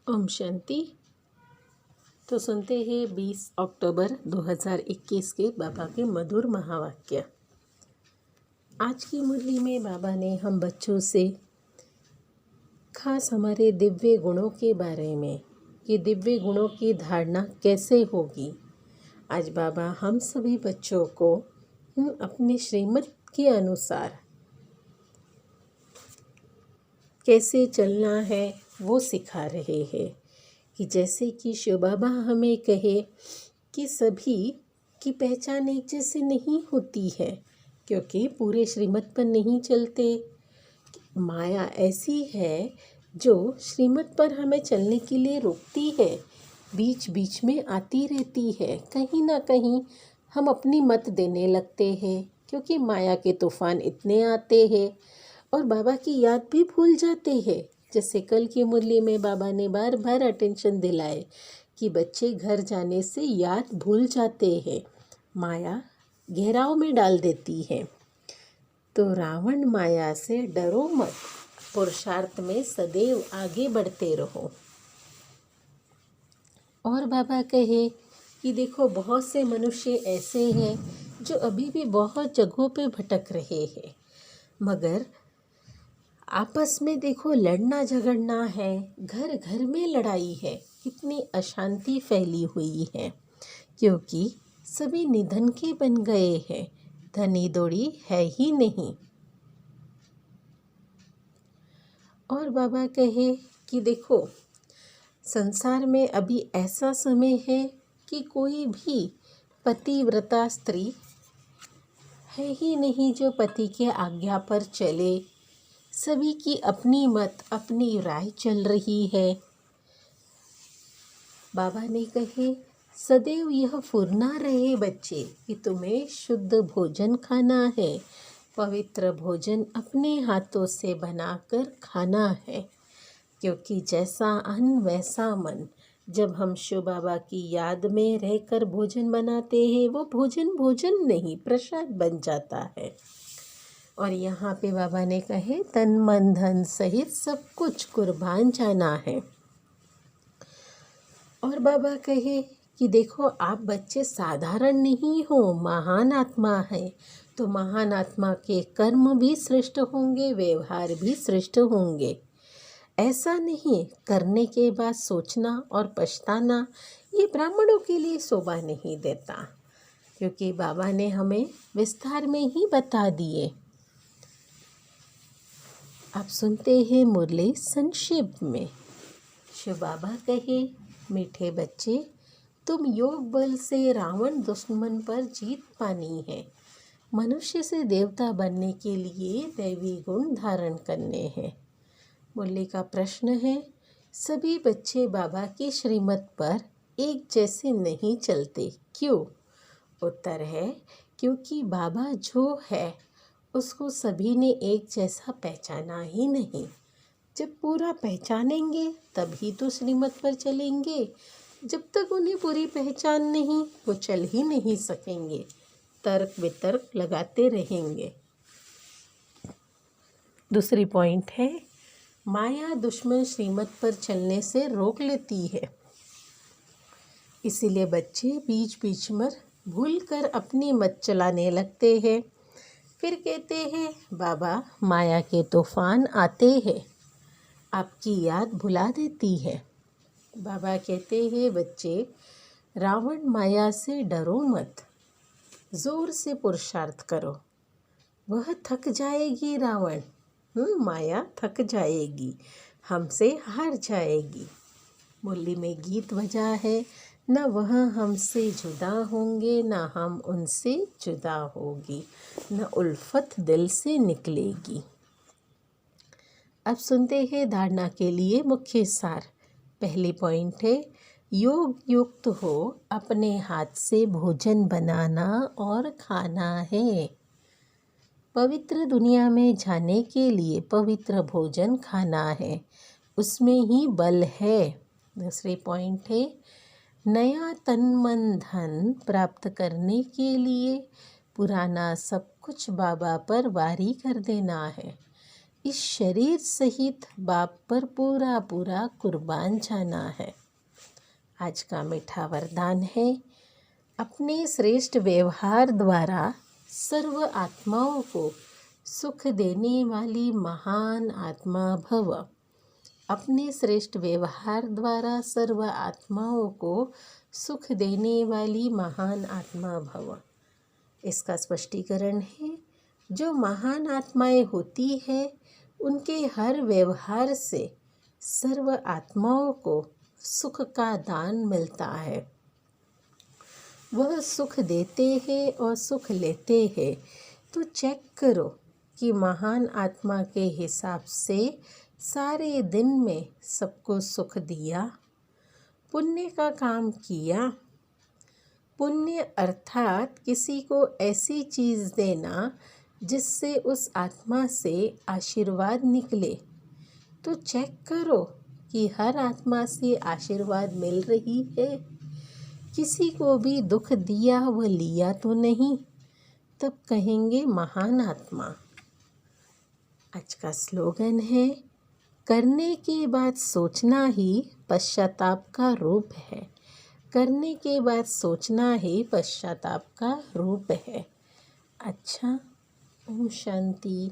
ओम शांति। तो सुनते हैं 20 अक्टूबर 2021 के बाबा के मधुर महावाक्य। आज की मुरली में बाबा ने हम बच्चों से खास हमारे दिव्य गुणों के बारे में कि दिव्य गुणों की धारणा कैसे होगी। आज बाबा हम सभी बच्चों को अपने श्रीमत के अनुसार कैसे चलना है वो सिखा रहे हैं। कि जैसे कि शिव बाबा हमें कहे कि सभी की पहचान एक जैसे नहीं होती है, क्योंकि पूरे श्रीमत पर नहीं चलते। माया ऐसी है जो श्रीमत पर हमें चलने के लिए रोकती है, बीच बीच में आती रहती है। कहीं ना कहीं हम अपनी मत देने लगते हैं, क्योंकि माया के तूफान इतने आते हैं और बाबा की याद भी भूल जाते हैं। जैसे कल की मुरली में बाबा ने बार बार अटेंशन दिलाए कि बच्चे घर जाने से याद भूल जाते हैं, माया घेराव में डाल देती है। तो रावण माया से डरो मत, पुरुषार्थ में सदैव आगे बढ़ते रहो। और बाबा कहे कि देखो बहुत से मनुष्य ऐसे हैं जो अभी भी बहुत जगहों पे भटक रहे हैं, मगर आपस में देखो लड़ना झगड़ना है, घर घर में लड़ाई है, कितनी अशांति फैली हुई है, क्योंकि सभी निधन के बन गए हैं, धनी दौड़ी है ही नहीं। और बाबा कहे कि देखो संसार में अभी ऐसा समय है कि कोई भी पतिव्रता स्त्री है ही नहीं जो पति के आज्ञा पर चले। सभी की अपनी मत अपनी राय चल रही है। बाबा ने कहे सदैव यह फुरना रहे बच्चे कि तुम्हें शुद्ध भोजन खाना है, पवित्र भोजन अपने हाथों से बनाकर खाना है, क्योंकि जैसा अन्न वैसा मन। जब हम शिव बाबा की याद में रहकर भोजन बनाते हैं, वो भोजन भोजन नहीं प्रसाद बन जाता है। और यहाँ पे बाबा ने कहे तन मन धन सहित सब कुछ कुर्बान जाना है। और बाबा कहे कि देखो आप बच्चे साधारण नहीं हो, महान आत्मा है। तो महान आत्मा के कर्म भी श्रेष्ठ होंगे, व्यवहार भी श्रेष्ठ होंगे। ऐसा नहीं करने के बाद सोचना और पछताना, ये ब्राह्मणों के लिए शोभा नहीं देता, क्योंकि बाबा ने हमें विस्तार में ही बता दिए। आप सुनते हैं मुरली संक्षेप में। शिव बाबा कहे मीठे बच्चे, तुम योग बल से रावण दुश्मन पर जीत पानी है। मनुष्य से देवता बनने के लिए दैवी गुण धारण करने हैं। मुरली का प्रश्न है, सभी बच्चे बाबा की श्रीमत पर एक जैसे नहीं चलते, क्यों? उत्तर है, क्योंकि बाबा जो है उसको सभी ने एक जैसा पहचाना ही नहीं। जब पूरा पहचानेंगे तभी तो श्रीमत पर चलेंगे। जब तक उन्हें पूरी पहचान नहीं, वो चल ही नहीं सकेंगे, तर्क वितर्क लगाते रहेंगे। दूसरी पॉइंट है, माया दुश्मन श्रीमत पर चलने से रोक लेती है, इसीलिए बच्चे बीच बीच में भूल कर अपनी मत चलाने लगते हैं। फिर कहते हैं बाबा माया के तूफान आते हैं, आपकी याद भुला देती है। बाबा कहते हैं बच्चे रावण माया से डरो मत, जोर से पुरुषार्थ करो, वह थक जाएगी। रावण माया थक जाएगी, हमसे हार जाएगी। मुरली में गीत बजा है, न वह हमसे जुदा होंगे न हम उनसे जुदा होगी, न उल्फत दिल से निकलेगी। अब सुनते हैं धारणा के लिए मुख्य सार। पहली पॉइंट है, योग युक्त हो अपने हाथ से भोजन बनाना और खाना है। पवित्र दुनिया में जाने के लिए पवित्र भोजन खाना है, उसमें ही बल है। दूसरी पॉइंट है, नया तन मन धन प्राप्त करने के लिए पुराना सब कुछ बाबा पर वारी कर देना है। इस शरीर सहित बाप पर पूरा पूरा कुर्बान जाना है। आज का मीठा वरदान है, अपने श्रेष्ठ व्यवहार द्वारा सर्व आत्माओं को सुख देने वाली महान आत्मा भव। अपने श्रेष्ठ व्यवहार द्वारा सर्व आत्माओं को सुख देने वाली महान आत्मा भव। इसका स्पष्टीकरण है, जो महान आत्माएं होती है उनके हर व्यवहार से सर्व आत्माओं को सुख का दान मिलता है। वह सुख देते हैं और सुख लेते हैं। तो चेक करो कि महान आत्मा के हिसाब से सारे दिन में सबको सुख दिया, पुण्य का काम किया। पुण्य अर्थात किसी को ऐसी चीज़ देना जिससे उस आत्मा से आशीर्वाद निकले। तो चेक करो कि हर आत्मा से आशीर्वाद मिल रही है। किसी को भी दुख दिया व लिया तो नहीं, तब कहेंगे महान आत्मा। आज का स्लोगन है, करने के बाद सोचना ही पश्चाताप का रूप है। करने के बाद सोचना ही पश्चाताप का रूप है। अच्छा, ओम शांति।